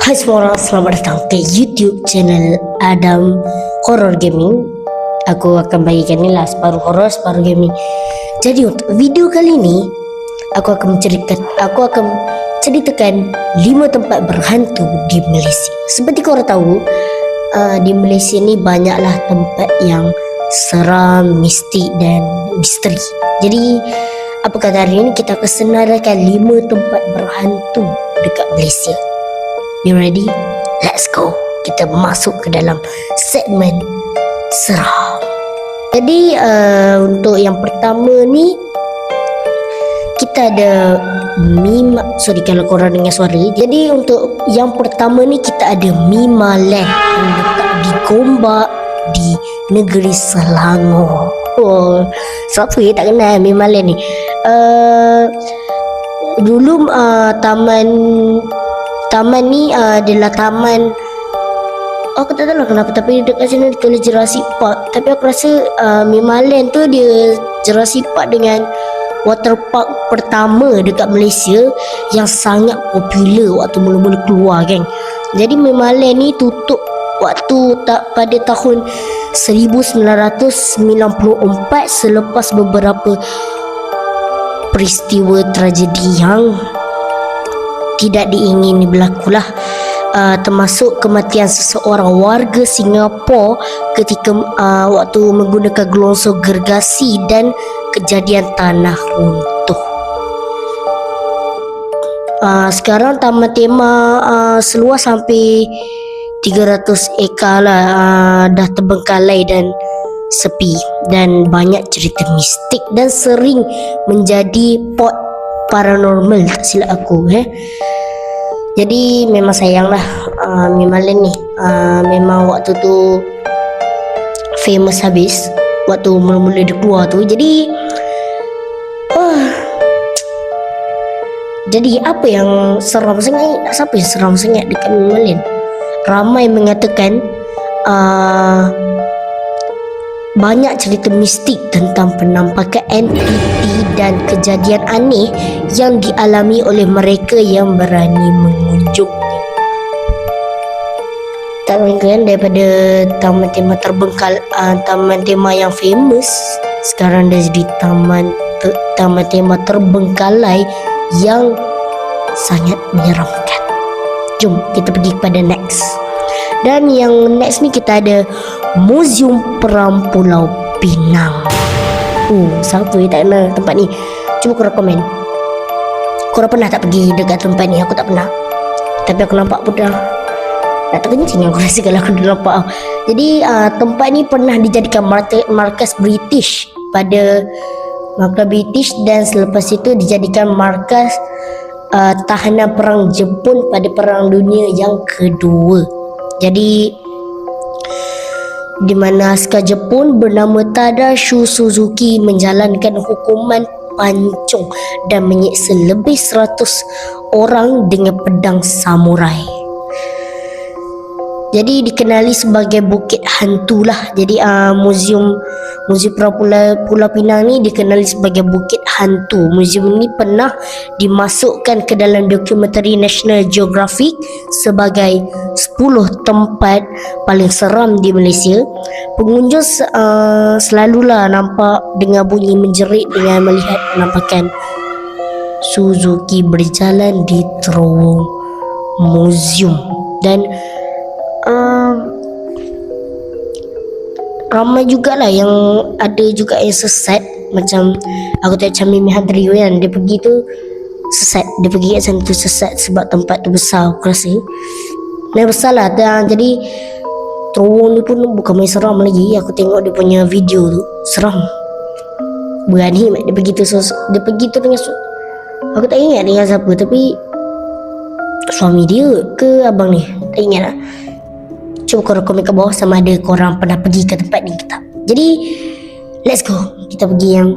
Hai semua orang, selamat datang ke YouTube channel Adam Horror Gaming. Aku akan bagikan ni lah, separuh horror, separuh gaming. Jadi untuk video kali ni, aku akan ceritakan 5 tempat berhantu di Malaysia. Seperti korang tahu, di Malaysia ni banyaklah tempat yang seram, mistik dan misteri. Jadi apa kata hari ni kita akan senaraikan 5 tempat berhantu dekat Malaysia. You ready? Let's go. Kita masuk ke dalam segmen seram. Jadi untuk yang pertama ni, kita ada kalau korang dengar suara. Jadi untuk yang pertama ni, kita ada Mimaland yang letak di Gombak di negeri Selangor. Oh, siapa ya tak kenal Mimaland ni? Dulu taman ni adalah taman, aku tak tahu lah kenapa, tapi dekat sini ditulis Jurassic Park. Tapi aku rasa Mimaland tu dia Jurassic Park dengan water park pertama dekat Malaysia yang sangat popular waktu mula-mula keluar kan. Jadi Mimaland ni tutup pada tahun 1994 selepas beberapa peristiwa tragedi yang tidak diingini berlakulah, termasuk kematian seseorang warga Singapura ketika waktu menggunakan gelongsor gergasi dan kejadian tanah runtuh. Sekarang taman tema seluas sampai 300 ekar lah, dah terbengkalai dan sepi, dan banyak cerita mistik dan sering menjadi pot paranormal tak silap aku. Jadi memang sayang lah Mimaland ni, memang waktu tu famous habis waktu mula-mula dia keluar tu. Jadi apa yang seram sangat? Siapa yang seram sangat dekat Mimaland? Ramai mengatakan banyak cerita mistik tentang penampakan entiti dan kejadian aneh yang dialami oleh mereka yang berani mengunjungnya. Tak kan, daripada taman tema terbengkalai, taman tema yang famous, sekarang dah jadi taman tema terbengkalai yang sangat menyeramkan. Jom kita pergi kepada next. Dan yang next ni kita ada Museum Perang Pulau Pinang. Siapa yang tak kenal tempat ni? Cuba korang komen. Korang pernah tak pergi dekat tempat ni? Aku tak pernah, tapi aku nampak pun dah nak terkencing aku rasa kalau aku dah nampak. Jadi tempat ni pernah dijadikan markas British dan selepas itu dijadikan markas tahanan perang Jepun pada Perang Dunia yang kedua. Jadi di mana askar Jepun bernama Tadashi Suzuki menjalankan hukuman pancung dan menyeksa lebih 100 orang dengan pedang samurai. Jadi dikenali sebagai Bukit Hantu lah. Jadi Museum Perang Pulau Pinang ni dikenali sebagai Bukit Hantu. Museum ni pernah dimasukkan ke dalam dokumentari National Geographic sebagai 10 tempat paling seram di Malaysia. Pengunjung selalulah nampak dengar bunyi menjerit dengan melihat penampakan Suzuki berjalan di terowong museum. Dan ramai jugalah yang ada juga yang sesat. Macam aku tengok macam Mimi Hadri kan, dia pergi tu sesat, dia pergi kat sana tu sesat sebab tempat tu besar. Aku rasa memang besar lah. Jadi terowong ni pun bukan main seram lagi. Aku tengok dia punya video tu seram, berani dia pergi tu. Dia pergi tu dengan aku tak ingat dengan siapa, tapi suami dia ke abang ni, tak ingat lah. Cuba korang komen kat bawah sama ada korang pernah pergi ke tempat ni ke tak. Jadi let's go, kita pergi yang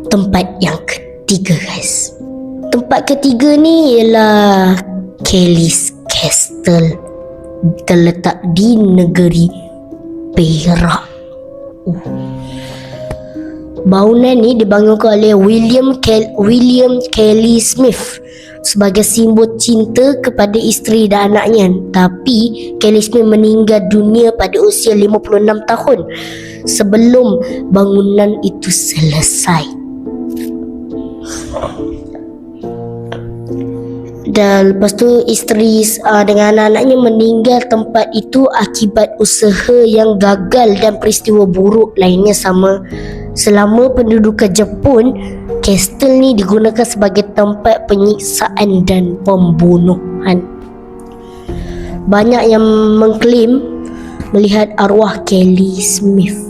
tempat yang ketiga guys. Tempat ketiga ni ialah Kelly's Castle, terletak di negeri Perak. Bangunan ni dibangunkan oleh William Kelly Smith sebagai simbol cinta kepada isteri dan anaknya. Tapi Kelly Smith meninggal dunia pada usia 56 tahun sebelum bangunan itu selesai. Dan lepas tu isteri dengan anak-anaknya meninggal tempat itu akibat usaha yang gagal dan peristiwa buruk lainnya sama. Selama pendudukan Jepun, kastel ni digunakan sebagai tempat penyiksaan dan pembunuhan. Banyak yang mengklaim melihat arwah Kelly Smith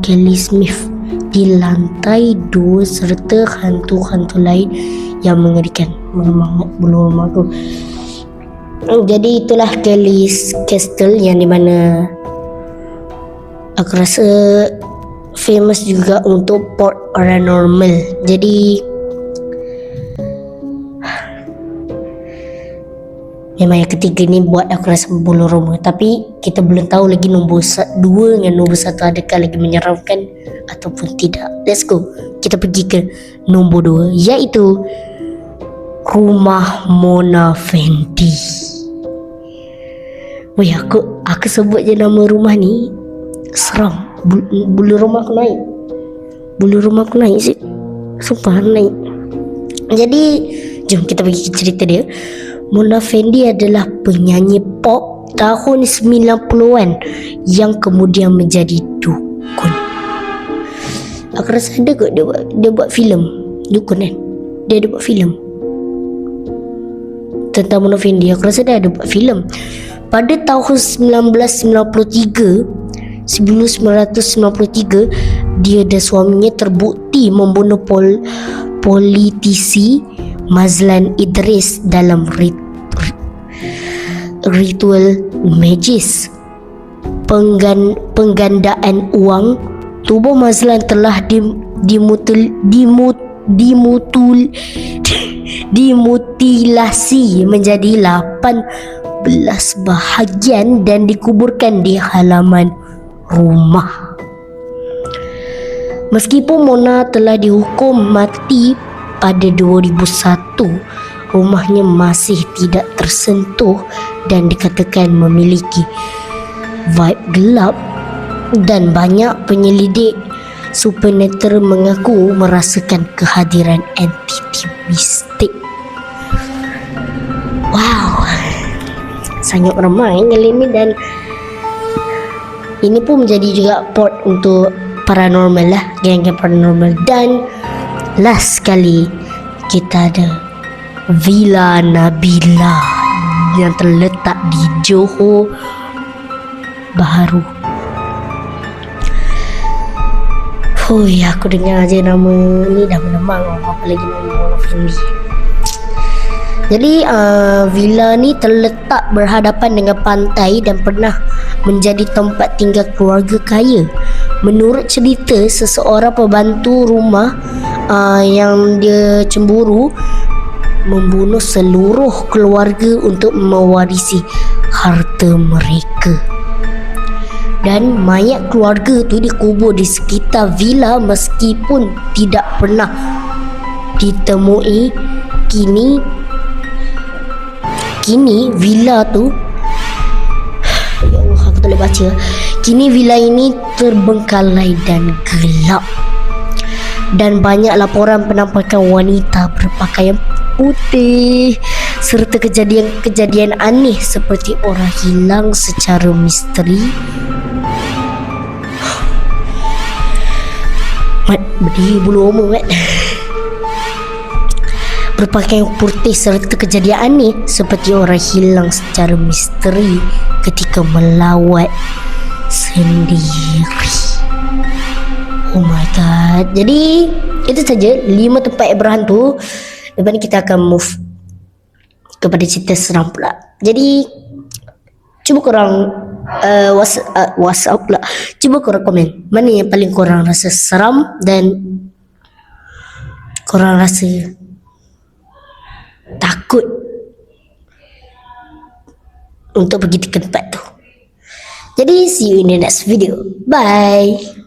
Kelly Smith di lantai 2 serta hantu-hantu lain yang mengerikan. Bulu rumah aku. Jadi itulah Kelly's Castle yang dimana aku rasa famous juga untuk port paranormal. Jadi memang yang ketiga ni buat aku rasa bulu rumah. Tapi kita belum tahu lagi nombor 2 dengan nombor 1 adakah lagi menyeramkan ataupun tidak. Let's go. Kita pergi ke nombor 2, iaitu Rumah Mona Fendi. Weh, aku sebut je nama rumah ni seram. Bulu rumah aku naik sih. Sumpah naik. Jadi jom kita pergi ke cerita dia. Mona Fendi adalah penyanyi pop tahun 90-an yang kemudian menjadi dukun. Aku rasa ada kot dia buat filem dukun kan. Dia ada buat filem tentang Mona Fendi. Aku rasa dia ada buat filem. Pada tahun 1993 dia dan suaminya terbukti membunuh politisi Mazlan Idris dalam ritual magis penggandaan uang. Tubuh Mazlan telah dimutilasi menjadi 18 bahagian dan dikuburkan di halaman rumah. Meskipun Mona telah dihukum mati pada 2001, rumahnya masih tidak tersentuh dan dikatakan memiliki vibe gelap, dan banyak penyelidik supernatural mengaku merasakan kehadiran entiti mistik. Wow, sangat ramai kali ini, dan ini pun menjadi juga port untuk paranormal lah, geng-geng paranormal. Dan last sekali kita ada Villa Nabila yang terletak di Johor Bahru. Aku dengar aja nama ni dah menamang, apa lagi nama Mona Fendi. Jadi villa ni terletak berhadapan dengan pantai dan pernah menjadi tempat tinggal keluarga kaya. Menurut cerita, seseorang pembantu rumah yang dia cemburu membunuh seluruh keluarga untuk mewarisi harta mereka. Dan mayat keluarga tu dikubur di sekitar villa meskipun tidak pernah ditemui. Kini villa tu, ya Allah, aku tak boleh baca. Kini villa ini terbengkalai dan gelap, dan banyak laporan penampakan wanita berpakaian putih serta kejadian aneh seperti orang hilang secara misteri. Berdiri bulu roma berpakaian putih serta kejadian aneh seperti orang hilang secara misteri ketika melawat sendiri. Oh my god. Jadi itu saja 5 tempat yang berhantu. Lepas ni kita akan move kepada cerita seram pula. Jadi cuba korang WhatsApp pula. Cuba korang komen mana yang paling korang rasa seram dan korang rasa takut untuk pergi ke tempat tu. Jadi see you in the next video. Bye.